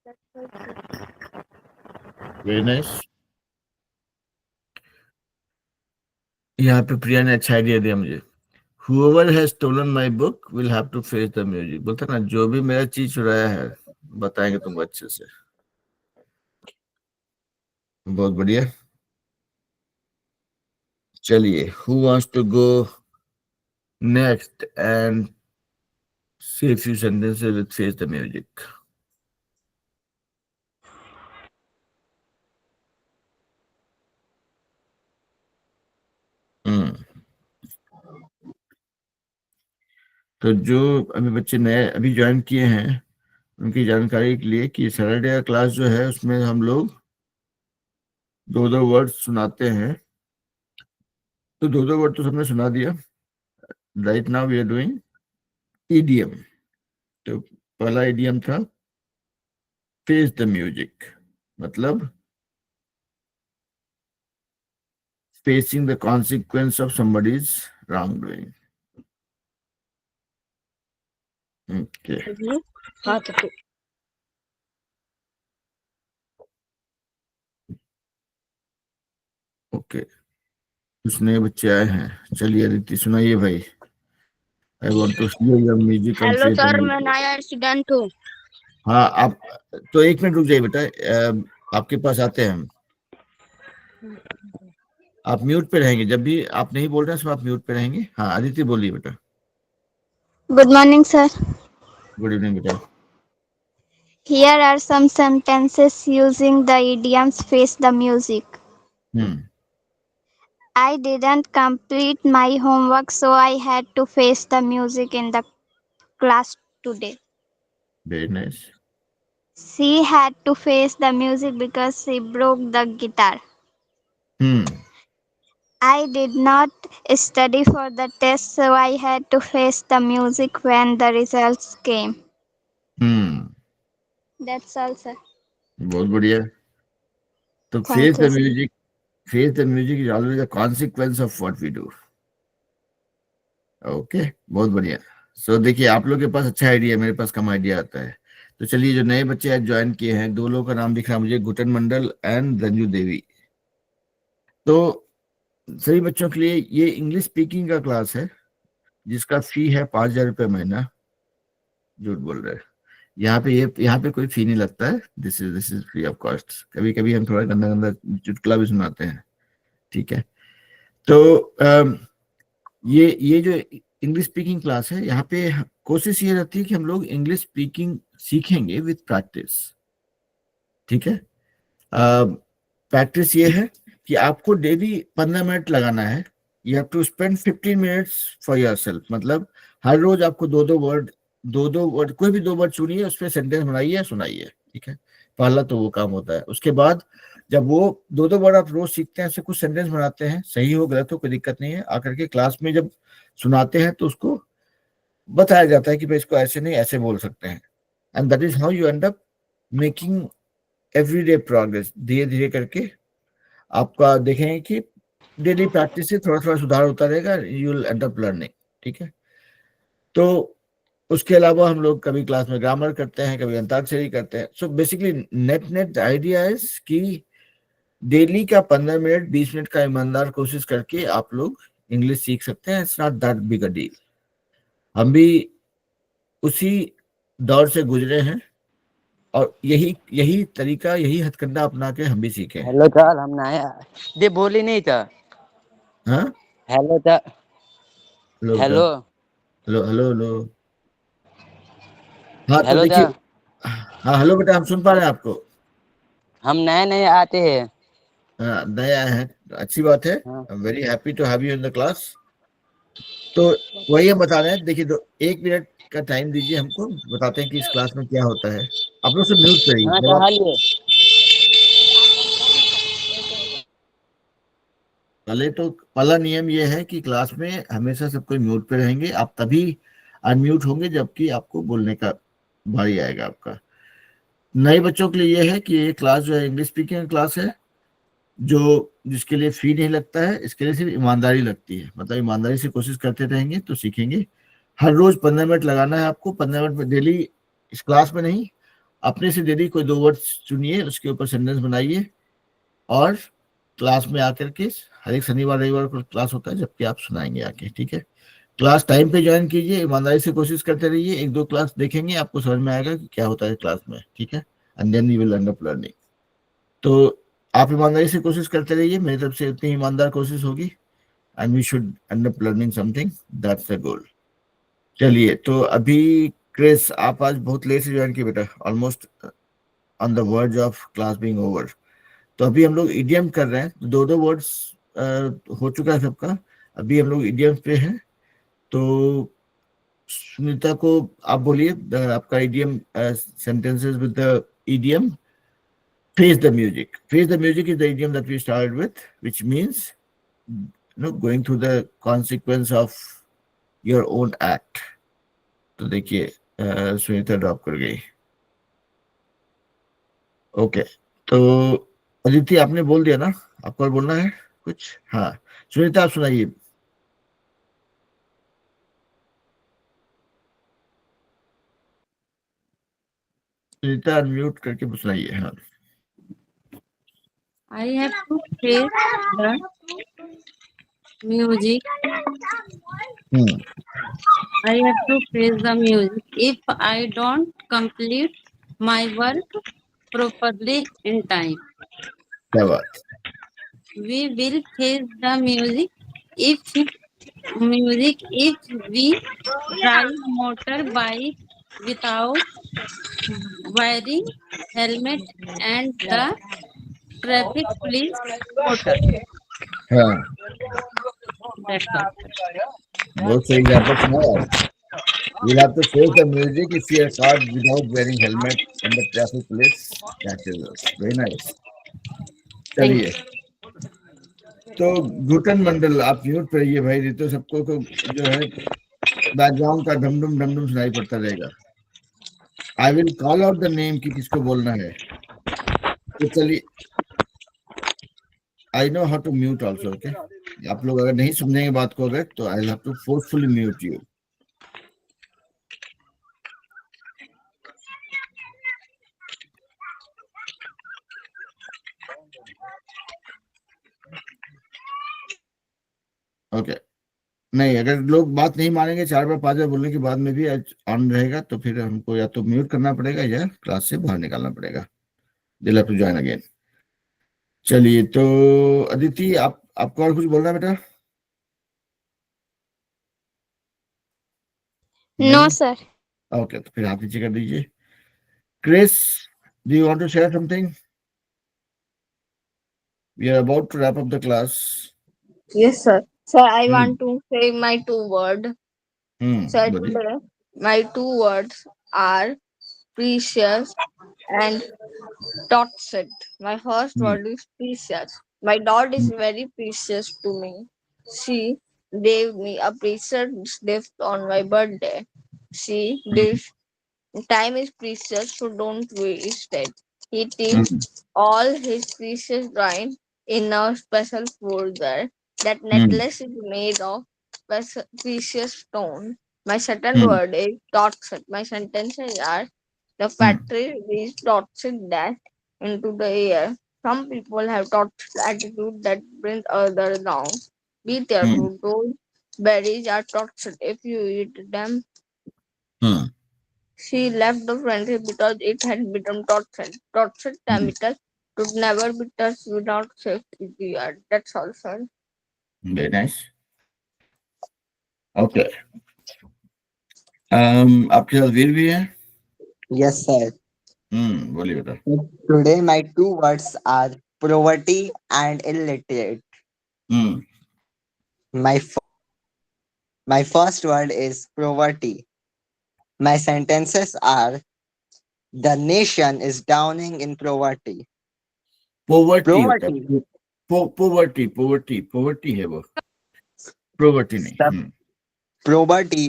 That's all. Very nice. यहाँ पे प्रिया ने अच्छा idea दिया मुझे। Whoever has stolen my book will have to face the music। बोलता ना, जो भी मेरा चीज चुराया है, बताएंगे तुमको अच्छे से। बहुत बढ़िया। चलिए, who wants to go next and say a few sentences with face the music? हम्म तो जो अभी बच्चे नए अभी ज्वाइन किए हैं, उनकी जानकारी के लिए कि सैटरडे का क्लास जो है, उसमें हम लोग 2-2 वर्ड सुनाते हैं। तो 2-2 वर्ड तो सबने सुना दिया। Right now we are doing idiom. तो पहला इडियम था फेस द म्यूजिक, मतलब facing the consequence of somebody's wrongdoing. Okay. हाँ तो ओके, कुछ नए बच्चे आए हैं। चलिए अदिति, सुनाइए भाई। I want to hear your music and hello face the sir, मैं म्यूजिक। नया स्टूडेंट हूँ। हाँ, आप तो 1 मिनट रुक जाइए बेटा, आपके पास आते हैं हम। आप म्यूट पे रहेंगे, जब भी आप नहीं बोल रहे हैं, सब आप म्यूट पे रहेंगे। हाँ अदिति, बोलिए बेटा। Good morning, sir. Good evening बेटा। Here are some sentences using the idioms face the music. Hmm I didn't complete my homework, so I had to face the music in the class today. Very nice. She had to face the music because she broke the guitar. Hmm I did not study for the test, so I had to face the music when the results came. Hmm That's all, sir. बहुत बढ़िया। तो face Thank the you, sir. Music, face the music is always the consequence of what we do. Okay, बहुत बढ़िया। सो देखिए, आप लोग के पास अच्छा आइडिया, मेरे पास कम आइडिया आता है। तो चलिए, जो नए बच्चे आज ज्वाइन किए हैं, 2 लोगों का नाम दिख रहा है मुझे, गुटन मंडल एंड रंजू देवी। तो सभी बच्चों के लिए ये इंग्लिश स्पीकिंग का क्लास है, जिसका फी है 5,000 रुपये महीना। झूठ बोल रहे हैं, यहाँ पे कोई फी नहीं लगता है। This is free of cost. कभी कभी हम थोड़ा गंदा गंदा चुटकुला भी सुनाते हैं, ठीक है। तो ये जो इंग्लिश स्पीकिंग क्लास है, यहाँ पे कोशिश ये रहती है कि हम लोग इंग्लिश स्पीकिंग सीखेंगे विद प्रैक्टिस, ठीक है। प्रैक्टिस ये है कि आपको डेली 15 मिनट लगाना है। You have to spend 15 minutes for yourself. मतलब हर रोज आपको दो दो वर्ड कोई भी 2 वर्ड चुनिए, उस पर सेंटेंस बनाइए या सुनाइए, ठीक है। पहला तो वो काम होता है। उसके बाद जब वो 2 वर्ड आप रोज सीखते हैं, उससे कुछ सेंटेंस बनाते हैं, सही हो गलत हो कोई दिक्कत नहीं है। आकर के क्लास में जब सुनाते हैं तो उसको बताया जाता है कि भाई इसको ऐसे नहीं ऐसे बोल सकते हैं। And that is how you and up making everyday progress. धीरे धीरे करके आपका देखेंगे कि डेली प्रैक्टिस से थोड़ा थोड़ा सुधार होता रहेगा, you will end up learning, ठीक है। तो उसके अलावा हम लोग कभी क्लास में ग्रामर करते हैं, कभी अंताक्षरी करते हैं। So basically net idea is कि डेली का 15 मिनट 20 मिनट का ईमानदार कोशिश करके आप लोग इंग्लिश सीख सकते हैं। It's not that big a deal. हम भी उसी दौर से गुजरे हैं और यही तरीका, यही हथकंडा अपना के हम भी सीखे हैं। हेलो सर, हम नया दे बोली नहीं था। हाँ, hello sir. Hello hello hello hello hello. हाँ, तो हेलो देखिए, सर, हाँ हेलो बेटा, हम सुन पा रहे हैं आपको। हम नए नए आते हैं। हाँ, नए आए हैं, अच्छी बात है। हाँ। Very happy to have you in the class. तो वही हम बता रहे हैं। देखिए, 1 मिनट का टाइम दीजिए हमको, बताते हैं कि इस क्लास में क्या होता है। आप लोग सब म्यूट पे रहिए। हाँ जब सर, आप हालिए। पहला नियम ये है कि क्लास में हमेशा सब कोई म्यूट पे रहेंगे। आप तभी अनम्यूट होंगे जबकि आपको बोलने का बारी आएगा आपका। नए बच्चों के लिए ये है कि ये क्लास जो है इंग्लिश स्पीकिंग क्लास है, जो जिसके लिए फी नहीं लगता है। इसके लिए सिर्फ ईमानदारी लगती है। मतलब ईमानदारी से कोशिश करते रहेंगे तो सीखेंगे। हर रोज 15 मिनट लगाना है आपको। 15 मिनट में डेली, इस क्लास में नहीं, अपने से डेली कोई 2 वर्ड चुनिए, उसके ऊपर सेंटेंस बनाइए और क्लास में आकर के, हर एक शनिवार रविवार को क्लास होता है जबकि आप सुनाएंगे आके, ठीक है। क्लास टाइम पे ज्वाइन कीजिए, ईमानदारी से कोशिश करते रहिए। 1-2 क्लास देखेंगे, आपको समझ में आएगा कि क्या होता है क्लास में, ठीक है। And then you will end up learning. तो आप ईमानदारी से कोशिश करते रहिए, मेरी तरफ से इतनी ईमानदार कोशिश होगी, and we should end up learning something, that's the goal. चलिए, तो अभी क्रिस, आप आज बहुत लेट से ज्वाइन किए बेटा, almost on the verge of class being over. तो अभी हम लोग इडियम कर रहे हैं। 2 वर्ड्स हो चुका है सबका। अभी हम लोग इडियम पे हैं। तो सुनीता को आप बोलिए आपका idiom sentences with the idiom. Face the music. Face the music is the idiom that we started with, which means going through the consequence of your own act. तो देखिए, सुनीता ड्रॉप कर गई। ओके, तो अदिति आपने बोल दिया ना, आपको और बोलना है कुछ? हाँ, सुनीता आप सुनाइए। सुनीता अनम्यूट करके सुनाइए। हाँ, I have to face the music. I have to face the music. If I don't complete my work properly in time, क्या बात। we will face the music. If we drive motorbike without wearing helmet and the traffic police motor. हाँ, That's all. बहुत सही example सुना। You'll have to face the music if you are caught without wearing helmet and the traffic police catches us. Very nice. चलिए, तो घुटन मंडल आप mute पर रहिए भाई, नहीं तो सबको को जो है बैकग्राउंड का ढमढम सुनाई पड़ता रहेगा। I will call out the name कि किसको बोलना है। तो चलिए, I know how to mute also, okay. आप लोग अगर नहीं समझेंगे बात को अगर, तो I have to forcefully mute you. Okay. नहीं, अगर लोग बात नहीं मानेंगे 4 बार 5 बार बोलने के बाद में भी ऑन रहेगा, तो फिर हमको या तो म्यूट करना पड़ेगा या क्लास से बाहर निकालना पड़ेगा. दिल टू ज्वाइन अगेन. चलिए, तो अदिति, आपको और कुछ बोलना है बेटा? No, नहीं? sir. ओके, तो फिर हाथ नीचे कर दीजिए. Chris, do you want to share something? We are about to wrap up the class. Yes, sir. Sir, I Hmm. want to say my 2 words. Sir, बोलिए. today my 2 words are precious and toxic. My first Hmm. word is precious. My dog is very precious to me. She gave me a precious gift on my birthday. She this time is precious, so don't waste it. He keeps all his precious coin in a special folder. That necklace is made of precious stone. My second word is toxic. My sentences are: the factory released toxic gas into the air. Some people have toxic attitude that brings others down. Be careful. Those berries are toxic if you eat them. She left the friendship because it had become toxic. Toxic chemicals should never be touched without safety gear. That's all, sir. Very nice. Okay. आपके साथ वीर भी है? Yes, sir. बोलिए बेटा. Today my 2 words are poverty and illiterate. My my first word is poverty. My sentences are: the nation is drowning in poverty. Poverty होता Poverty. है. Poverty है वो, पोवर्टी नहीं. The poverty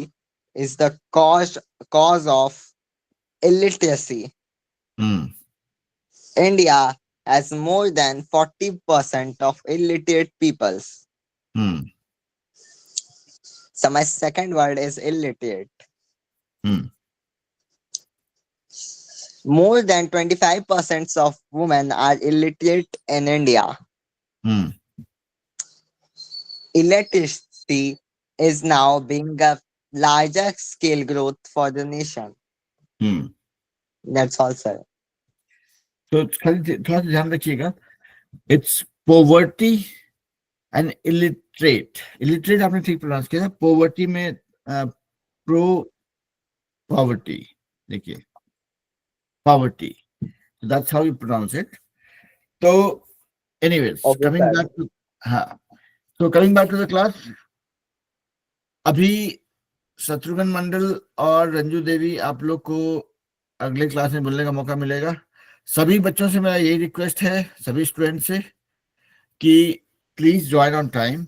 is the cause of illiteracy. India has more than 40% of illiterate peoples. So my second word is illiterate. More than 25% of women are illiterate in India. Illiteracy is now being a larger scale growth for the nation. That's all, sir. तो खाली थोड़ा सा ध्यान रखिएगा. It's poverty and illiterate. Illiterate आपने ठीक pronounce किया. Poverty में प्रो पॉवर्टी, देखिए, poverty, that's how you pronounce it. तो anyways, Okay, coming sir. Back to, हाँ, तो coming back to the class. अभी शत्रुघ्न मंडल और रंजू देवी, आप लोग को अगले क्लास में बोलने का मौका मिलेगा. सभी बच्चों से मेरा यही रिक्वेस्ट है, सभी स्टूडेंट से, कि प्लीज ज्वाइन ऑन टाइम.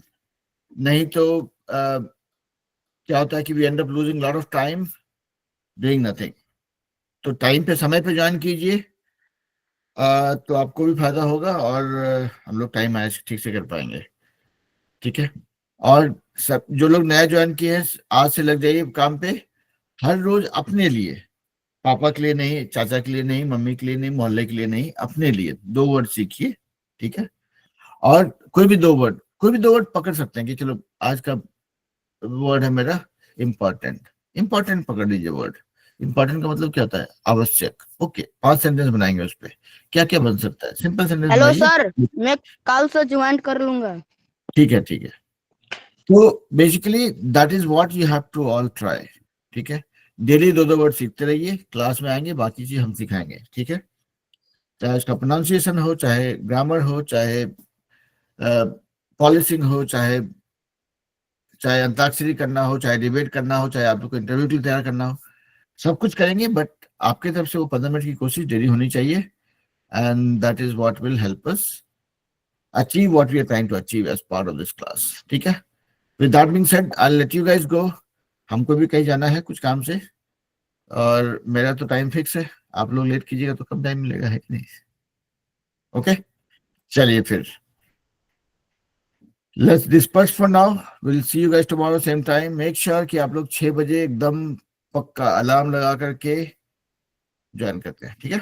नहीं तो क्या होता है कि we end up losing lot of time doing nothing. तो टाइम पे, समय पे ज्वाइन कीजिए, तो आपको भी फायदा होगा और हम लोग टाइम मैनेज ठीक से कर पाएंगे. ठीक है. और सब जो लोग नया ज्वाइन किए हैं, आज से लग जाइए काम पे. हर रोज अपने लिए, पापा के लिए नहीं, चाचा के लिए नहीं, मम्मी के लिए नहीं, मोहल्ले के लिए नहीं, अपने लिए 2 वर्ड सीखिए. ठीक है. और कोई भी 2 वर्ड पकड़ सकते हैं कि चलो आज का वर्ड है मेरा इम्पोर्टेंट. इम्पोर्टेंट पकड़ लीजिए वर्ड. इम्पोर्टेंट का मतलब क्या होता है? आवश्यक. ओके, 5 सेंटेंस बनाएंगे उस पर. क्या क्या बन सकता है? सिंपल सेंटेंस हेलो बनाइए. सर, मैं कल से ज्वाइन कर लूंगा. ठीक है, ठीक है. तो basically that is what you have to all try. ठीक है. डेली 2 वर्ड सीखते रहिए. क्लास में आएंगे, बाकी चीज हम सिखाएंगे. ठीक है. चाहे उसका प्रोनाउंसिएशन हो, चाहे ग्रामर हो, चाहे पॉलिसिंग हो, चाहे अंताक्षरी करना हो, चाहे डिबेट करना हो, चाहे आप लोग को इंटरव्यू के लिए तैयार करना हो, सब कुछ करेंगे. बट आपके तरफ से वो 15 मिनट की कोशिश डेली होनी चाहिए. And that is what will help us achieve what we are trying to achieve as part of this class. ठीक है. With that being said, I will let you guys go. हमको भी कहीं जाना है कुछ काम से, और मेरा तो टाइम फिक्स है. आप लोग लेट कीजिएगा तो कब टाइम मिलेगा, है कि नहीं? ओके, चलिए फिर. Let's disperse for now. We'll see you guys tomorrow same time. Make sure कि आप लोग 6 बजे एकदम पक्का अलार्म लगा करके ज्वाइन करते हैं, ठीक है?